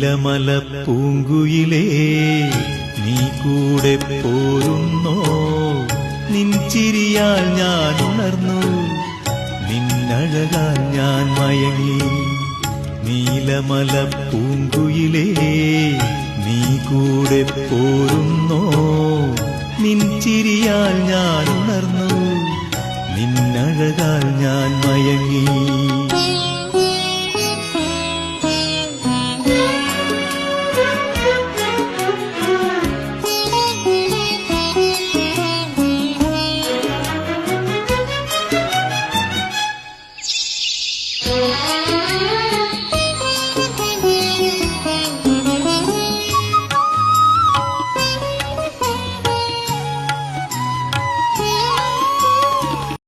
നീലമല പൂങ്കുയിലേ നീ കൂടെ പോരുന്നോ നിൻ ചിരിയാൽ ഞാൻ ഉണർന്നു നിന്നഴകാൽ ഞാൻ മയങ്ങി നീലമല പൂങ്കുയിലേ നീ കൂടെ പോരുന്നോ നിൻ ചിരിയാൽ ഞാൻ ഉണർന്നു നിന്നഴകാൽ